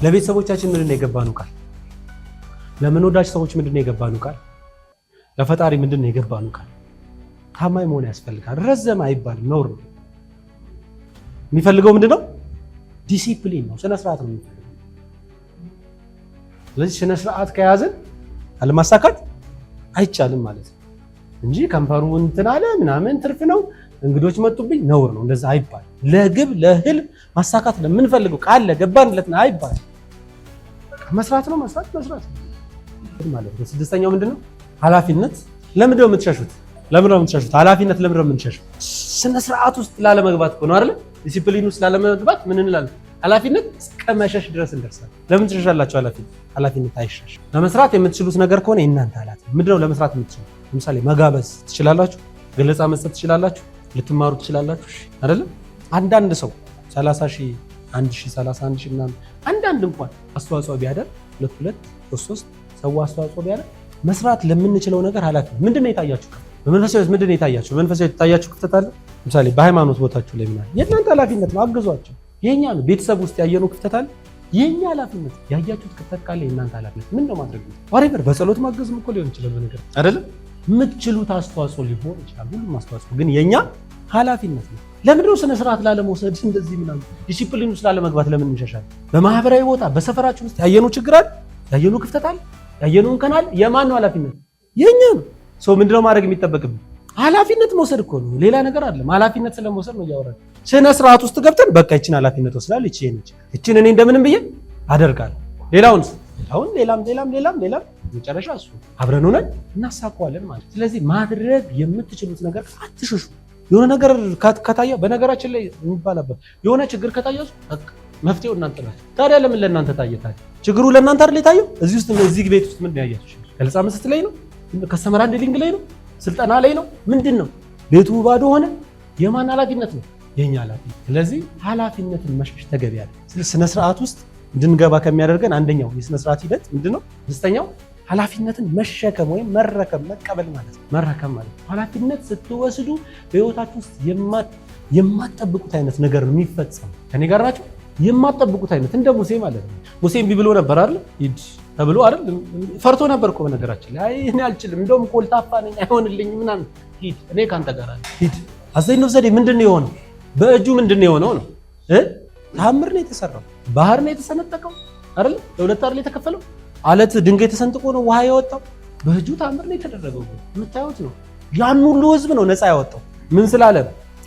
ለቤተሰቦቻችን ምንድነው የገባነው ቃል? ለምንወዳጅ ሰዎች ምንድነው የገባነው ቃል? ለፈጣሪ ምንድነው የገባነው ቃል? ታማኝ መሆን ያስፈልጋል። ረዘም አይባልም፣ ነውር ነው። የሚፈልገው ምንድነው? ዲሲፕሊን ነው፣ ስነ ስርዓት ነው የሚፈልገው። ስለዚህ ስነ ስርዓት ከያዝን አለማሳካት አይቻልም ማለት ነው እንጂ ከንፈሩ እንትን አለ ምናምን ትርፍ ነው እንግዶች መጡብኝ ነውር ነው። እንደዛ አይባል። ለግብ ለህልም ማሳካት ለምንፈልገው ቃል ለገባንለት ነው አይባል። መስራት ነው መስራት ማለት ነው። ስድስተኛው ምንድነው? ኃላፊነት። ለምንድነው የምትሸሹት? ኃላፊነት ለምንድነው የምትሸሹት? ስነ ስርዓት ውስጥ ላለመግባት እኮ ነው አይደል? ዲሲፕሊን ውስጥ ላለመግባት ምን እንላለን? ኃላፊነት እስከ መሸሽ ድረስ እንደርሳለን። ለምን ትሸሻላችሁ? ኃላፊነት አይሸሽ። ለመስራት የምትችሉት ነገር ከሆነ የእናንተ ኃላፊነት ምንድነው? ለመስራት የምትችሉት ለምሳሌ መጋበዝ ትችላላችሁ፣ ገለጻ መስጠት ትችላላችሁ፣ ልትማሩ ትችላላችሁ አይደለም? አንዳንድ ሰው 30,000 1,000 31,000 ምናምን አንዳንድ እንኳን አስተዋጽኦ ቢያደርግ 2 ሰው አስተዋጽኦ ቢያደርግ መስራት ለምንችለው ነገር ኃላፊነት ምንድነው የታያችሁ? በመንፈሳዊ ምንድነው የታያችሁ? በመንፈሳዊ የታያችሁ ክፍተት አለ? ለምሳሌ በሃይማኖት ቦታችሁ ላይ ምናምን የእናንተ ኃላፊነት ነው፣ አግዟቸው። የኛ ነው። ቤተሰብ ውስጥ ያየነው ክፍተት አለ፣ የኛ ኃላፊነት። ያያችሁት ክፍተት ካለ የእናንተ ኃላፊነት ምን ነው ማድረግ ነው? ዋሬቨር በጸሎት ማገዝም እኮ ሊሆን ይችላል በነገር አይደለም? የምትችሉት አስተዋጽኦ ሊሆን ይችላል። ሁሉም አስተዋጽኦ ግን የኛ ኃላፊነት ነው። ለምንድነው ስነ ስርዓት ላለመውሰድ እንደዚህ ምናምን ዲሲፕሊን ውስጥ ላለመግባት ለምን እንሸሻለን? በማህበራዊ ቦታ በሰፈራችን ውስጥ ያየነው ችግር አለ፣ ያየነው ክፍተት አለ፣ ያየነው እንከን አለ። የማን ነው ኃላፊነት? የኛ ነው። ሰው ምንድነው ማድረግ የሚጠበቅብን? ኃላፊነት መውሰድ እኮ ነው። ሌላ ነገር አይደለም። ኃላፊነት ስለመውሰድ ነው እያወራን። ስነ ስርዓት ውስጥ ገብተን በቃ ይችን ኃላፊነት ወስዳለሁ፣ ይችን እኔ እንደምንም ብዬ አደርጋለሁ። ሌላውንስ ሌላም መጨረሻ እሱ አብረን ሆነን እናሳካዋለን ማለት። ስለዚህ ማድረግ የምትችሉት ነገር አትሽሹ። የሆነ ነገር ከታየ በነገራችን ላይ የሚባልበት የሆነ ችግር ከታየ መፍትሄው እናንተ ናችሁ። ታዲያ ለምን ለእናንተ ታየታል? ችግሩ ለእናንተ አይደል የታየው? እዚህ ቤት ውስጥ ምን ያያችሁ? ገለጻ መስጠት ላይ ነው? ከስተመር ሃንድሊንግ ላይ ነው? ስልጠና ላይ ነው? ምንድን ነው? ቤቱ ባዶ ሆነ። የማን ኃላፊነት ነው? የኛ ኃላፊነት። ስለዚህ ኃላፊነትን መሸሽ ተገቢ ያለ ስነ ስርዓት ውስጥ እንድንገባ ከሚያደርገን አንደኛው የስነ ስርዓት ሂደት ምንድነው? አምስተኛው ኃላፊነትን መሸከም ወይም መረከብ መቀበል ማለት ነው። መረከብ ማለት ኃላፊነት ስትወስዱ በህይወታችሁ ውስጥ የማትጠብቁት አይነት ነገር ነው የሚፈጸም። ከኔ ጋር ናቸው። የማትጠብቁት አይነት እንደ ሙሴ ማለት ነው። ሙሴ እምቢ ብሎ ነበር አይደል? ሂድ ተብሎ አይደል? ፈርቶ ነበር እኮ በነገራችን ላይ። አይ እኔ አልችልም፣ እንደውም ኮልታፋ ነኝ፣ አይሆንልኝም ምናምን። ሂድ እኔ ካንተ ጋር አለ። ሂድ አዘይነው ዘዴ ምንድነው የሆነው? በእጁ ምንድነው የሆነው ነው? ተአምር ነው የተሰራው። ባህር ነው የተሰነጠቀው አይደል? ለሁለት አይደል የተከፈለው? አለት ድንጋይ ተሰንጥቆ ነው ውሃ ያወጣው። በእጁ ተአምር ነው የተደረገው። የምታዩት ነው። ያን ሁሉ ህዝብ ነው ነፃ ያወጣው። ምን ስላለ?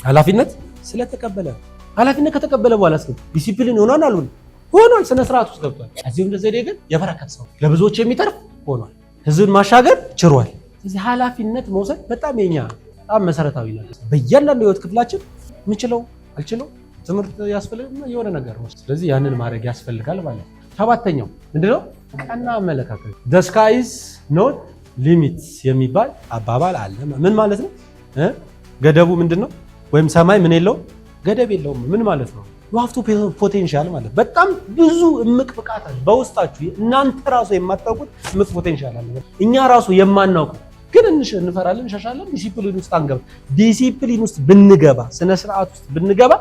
ኃላፊነት ስለተቀበለ። ኃላፊነት ከተቀበለ በኋላ ዲሲፕሊን ሆኗል አሉን ሆኗል። ስነ ስርዓት ውስጥ ገብቷል። እዚህም እንደዘዴ ግን የበረከት ሰው ለብዙዎች የሚተርፍ ሆኗል። ህዝብን ማሻገር ችሯል። ስለዚህ ኃላፊነት መውሰድ በጣም የኛ በጣም መሰረታዊ ነገር። በእያንዳንዱ ህይወት ክፍላችን ምንችለው አልችለው ትምህርት ያስፈልግና የሆነ ነገር ነው። ስለዚህ ያንን ማድረግ ያስፈልጋል ማለት ነው። ሰባተኛው ምንድነው? ቀና አመለካከት። the sky is not limit የሚባል አባባል አለ። ምን ማለት ነው? ገደቡ ምንድነው? ወይም ሰማይ ምን የለውም ገደብ የለውም። ምን ማለት ነው? you have to potential ማለት በጣም ብዙ እምቅ ብቃት አለ በውስጣችሁ። እናንተ ራሱ የማታውቁት እምቅ ፖቴንሻል አለ። እኛ ራሱ የማናውቀው ግን እንፈራለን፣ እንሸሻለን። ዲሲፕሊን ውስጥ አንገባ። ዲሲፕሊን ውስጥ ብንገባ፣ ስነ ስርዓት ውስጥ ብንገባ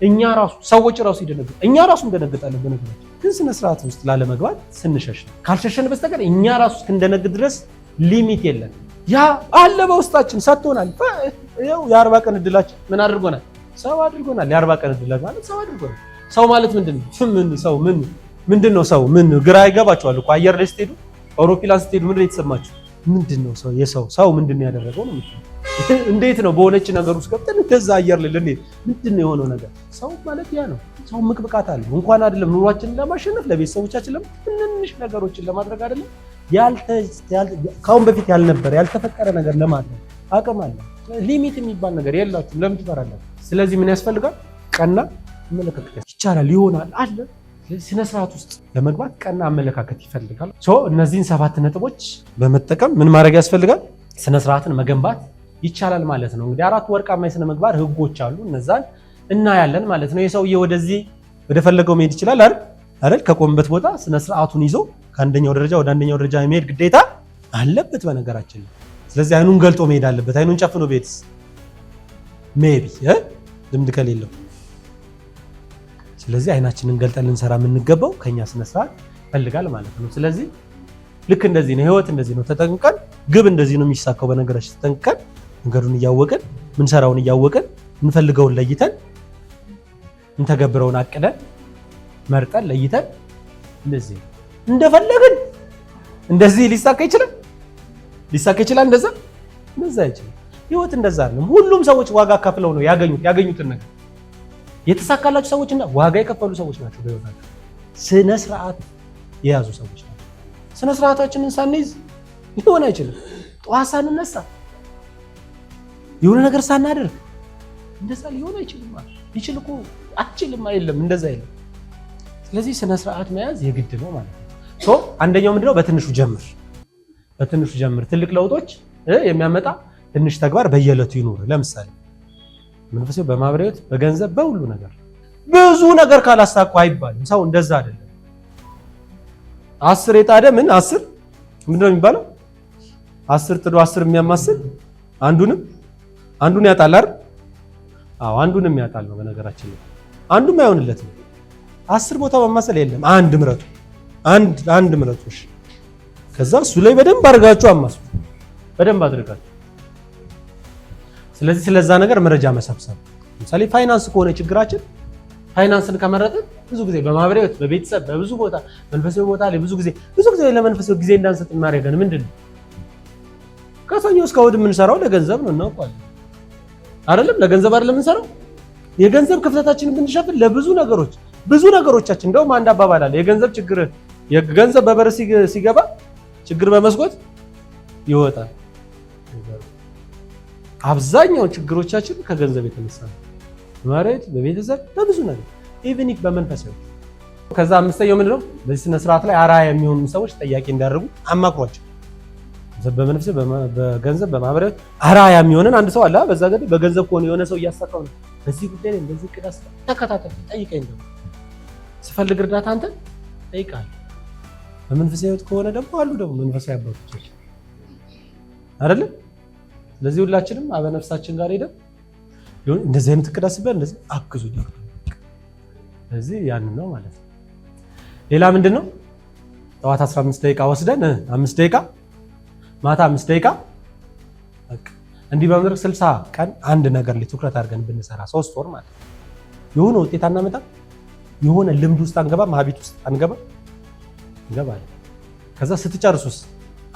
እኛ ራሱ ሰዎች ራሱ ይደነግጣሉ። እኛ ራሱ እንደነግጣለን። በነገራችን ግን ስነ ስርዓት ውስጥ ላለመግባት ስንሸሽ ካልሸሸን በስተቀር እኛ ራሱ እስክንደነግጥ ድረስ ሊሚት የለን። ያ አለ በውስጣችን ሰጥቶናል። ያው የ40 ቀን እድላችን ምን አድርጎናል? ሰው አድርጎናል። የ40 ቀን እድል ማለት ሰው አድርጎናል። ሰው ማለት ምንድነው? ሰው ምንድነው? ሰው ምን ግራ ይገባቸዋል እኮ አየር ላይ ስትሄዱ፣ አውሮፕላን ስትሄዱ ምንድነው የተሰማችሁ? ምንድነው ሰው? የሰው ምንድነው ያደረገው ነው? እንዴት ነው በሆነች ነገር ውስጥ ገብተን እንደዛ አየር ላይ ለኔ ምንድነው የሆነው ነገር? ሰው ማለት ያ ነው። ሰው እምቅ ብቃት አለው። እንኳን አይደለም ኑሯችንን ለማሸነፍ ለቤተሰቦቻችን ትንንሽ ነገሮችን ለማድረግ አይደለም ካሁን በፊት ያልነበረ ያልተፈጠረ ነገር ለማድረግ አቅም አለ። ሊሚት የሚባል ነገር የላችሁም። ለምን ትፈራላችሁ? ስለዚህ ምን ያስፈልጋል? ቀና አመለካከት። ይቻላል፣ ይሆናል አለ። ስነ ስርዓት ውስጥ ለመግባት ቀና አመለካከት ይፈልጋል። እነዚህን 7 ነጥቦች በመጠቀም ምን ማድረግ ያስፈልጋል? ስነ ስርዓትን መገንባት ይቻላል ማለት ነው። እንግዲህ 4 ወርቃማ የስነ ምግባር ህጎች አሉ። እነዛን እናያለን ማለት ነው። የሰውዬ ወደዚህ ወደ ፈለገው መሄድ ይችላል አይደል? ከቆምበት ቦታ ስነ ስርዓቱን ይዞ ከአንደኛው ደረጃ ወደ አንደኛው ደረጃ የመሄድ ግዴታ አለበት በነገራችን ላይ። ስለዚህ አይኑን ገልጦ መሄድ አለበት። አይኑን ጨፍኖ ቤትስ ሜቢ ልምድ ከሌለው። ስለዚህ አይናችንን ገልጠን ልንሰራ የምንገባው ከኛ ስነ ስርዓት ይፈልጋል ማለት ነው። ስለዚህ ልክ እንደዚህ ነው ህይወት፣ እንደዚህ ነው ተጠንቀን። ግብ እንደዚህ ነው የሚሳካው በነገራችን። ተጠንቀን መንገዱን እያወቅን ምንሰራውን እያወቅን እንፈልገውን ለይተን እንተገብረውን አቅደን መርጠን ለይተን እንደዚህ እንደፈለግን እንደዚህ ሊሳካ ይችላል እንደዛ ይችላል። ህይወት እንደዛ አይደለም። ሁሉም ሰዎች ዋጋ ከፍለው ነው ያገኙትን ነገር። የተሳካላቸው ሰዎችና ዋጋ የከፈሉ ሰዎች ናቸው በህይወታቸው ስነ ስርዓት የያዙ ሰዎች ናቸው። ስነ ስርዓታችንን ሳንይዝ ሊሆን አይችልም። ጠዋት ሳንነሳ የሆነ ነገር ሳናደርግ እንደዛ ሊሆን አይችልም። ይችል እኮ አትችልም አይደለም፣ እንደዛ አይደለም። ስለዚህ ስነ ስርዓት መያዝ የግድ ነው ማለት ነው። አንደኛው ምንድነው? በትንሹ ጀምር። ትልቅ ለውጦች የሚያመጣ ትንሽ ተግባር በየዕለቱ ይኖር። ለምሳሌ መንፈሳዊ፣ በማህበራዊ ህይወት፣ በገንዘብ፣ በሁሉ ነገር ብዙ ነገር ካላሳኩ አይባልም። ሰው እንደዛ አይደለም። 10 የጣደ ምን 10 ምንድነው የሚባለው? 10 ጥዶ 10 የሚያማስል አንዱን ያጣል አይደል? አዎ አንዱንም ያጣል ነው በነገራችን ላይ። አንዱም አይሆንለትም። 10 ቦታ ማማሰል የለም። አንድ ምረጡ። ከዛ እሱ ላይ በደንብ አድርጋችሁ አማስሉ። በደንብ አድርጋችሁ። ስለዚህ ስለዛ ነገር መረጃ መሰብሰብ። ለምሳሌ ፋይናንስ ከሆነ ችግራችን ፋይናንስን ከመረጥን ብዙ ጊዜ በማህበራዊ ህይወት፣ በቤተሰብ፣ በብዙ ቦታ መንፈሳዊ ቦታ ላይ ብዙ ጊዜ ለመንፈሳዊ ጊዜ እንዳንሰጥ የሚያደርገን ምንድነው? ከሰኞ እስከ እሑድ የምንሰራው ለገንዘብ ነው እናውቃለን አይደለም? ለገንዘብ አይደለም የምንሰራው። የገንዘብ ክፍተታችንን ብንሸፍን ብዙ ነገሮቻችን እንደውም አንድ አባባል አለ። የገንዘብ በበር ሲገባ ችግር በመስኮት ይወጣል። አብዛኛው ችግሮቻችን ከገንዘብ የተነሳ ነው። በመሬት በቤተሰብ በብዙ ነገር ኢቭን ኢፍ በመንፈሳዊ ከዛ አምስተኛው ምንድነው? በዚህ ስነ ስርዓት ላይ አርአያ የሚሆኑ ሰዎች ጠያቂ እንዲያደርጉ አማክሯቸው። በመንፈስ በገንዘብ በማህበራዊ አርአያ የሚሆነን አንድ ሰው አለ። በዛ ገድ በገንዘብ ከሆነ የሆነ ሰው እያሳቀው ነው። በዚህ ጉዳይ ላይ እንደዚህ ቅዳስ ተከታተል፣ ጠይቀኝ ነው ስፈልግ እርዳታ አንተ ጠይቃለህ። በመንፈሳዊ ህይወት ከሆነ ደግሞ አሉ ደግሞ መንፈሳዊ አባቶች አይደለ? ስለዚህ ሁላችንም አበነፍሳችን ጋር ሄደን እንደዚህ አይነት ቅዳስ በል እንደዚህ አግዙ ነው። ስለዚህ ያን ነው ማለት ነው። ሌላ ምንድነው? ጠዋት 15 ደቂቃ ወስደን 5 ደቂቃ ማታ 5 ደቂቃ በቃ እንዲህ በመድረክ 60 ቀን አንድ ነገር ላይ ትኩረት አድርገን ብንሰራ 3 ወር ማለት ነው የሆነ ውጤት አናመጣ? የሆነ ልምድ ውስጥ አንገባም? ሀቢት ውስጥ አንገባም? እንገባለን። ከዛ ስትጨርሱስ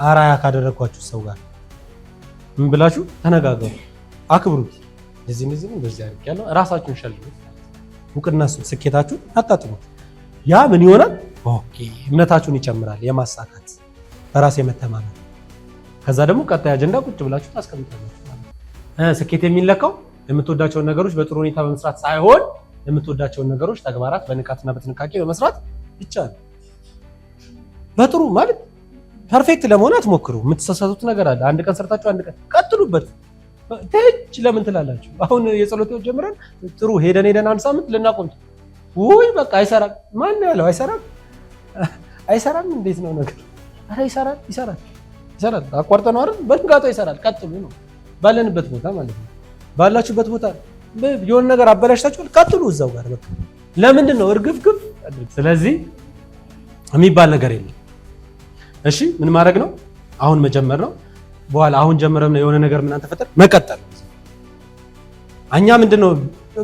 አራያ ካደረኳችሁ ሰው ጋር ምን ብላችሁ ተነጋገሩ፣ አክብሩት። እንደዚህ አድርጌያለሁ፣ ራሳችሁን ሸልሙት፣ እውቅና ስኬታችሁን አጣጥሙት። ያ ምን ይሆናል? ኦኬ እምነታችሁን ይጨምራል፣ የማሳካት በራስ የመተማመን። ከዛ ደግሞ ቀጣይ አጀንዳ ቁጭ ብላችሁ ታስቀምጣላችሁ። ስኬት የሚለካው የምትወዳቸውን ነገሮች በጥሩ ሁኔታ በመስራት ሳይሆን የምትወዳቸውን ነገሮች ተግባራት በንቃትና በጥንቃቄ በመስራት ይቻላል። በጥሩ ማለት ፐርፌክት ለመሆን አትሞክሩ። የምትሳሳቱት ነገር አለ። አንድ ቀን ሰርታችሁ አንድ ቀን ቀጥሉበት። ተች ለምን ትላላችሁ? አሁን የጸሎት ህይወት ጀምረን ጥሩ ሄደን አንድ ሳምንት ልናቆም ውይ በቃ አይሰራም። ማን ያለው አይሰራም? አይሰራም እንዴት ነው ነገር? አረ ይሰራል። አቋርጠነው አይደል? በንጋታው ይሰራል። ቀጥሉ ነው ባለንበት ቦታ ማለት ነው። ባላችሁበት ቦታ የሆነ ነገር አበላሽታችሁ ቀጥሉ እዛው ጋር በቃ። ለምንድን ነው እርግፍግፍ? ስለዚህ የሚባል ነገር የለም። እሺ ምን ማድረግ ነው? አሁን መጀመር ነው። በኋላ አሁን ጀመረም ነው የሆነ ነገር ምን ተፈጠረ መቀጠል። እኛ ምንድነው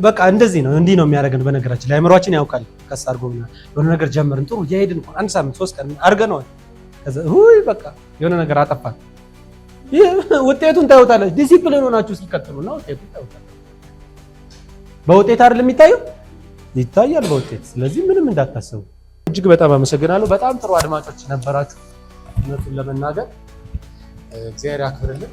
በቃ እንደዚህ ነው እንዲህ ነው የሚያደርገን። በነገራችን ላይ አእምሯችን ያውቃል። ቀስ አድርጎ የሆነ ነገር ጀመርን ጥሩ እየሄድን እንኳን አንድ ሳምንት 3 ቀን አድርገነዋል። ከዛ ሁይ በቃ የሆነ ነገር አጠፋን። ይሄ ውጤቱን ታዩታለች። ዲሲፕሊን ሆናችሁ ሲቀጥሉና ውጤቱን ታዩታለች። በውጤት አይደል የሚታየው? ይታያል በውጤት። ስለዚህ ምንም እንዳታስቡ። እጅግ በጣም አመሰግናለሁ። በጣም ጥሩ አድማጮች ነበራችሁ። እውነቱን ለመናገር እግዚአብሔር ያክብርልን።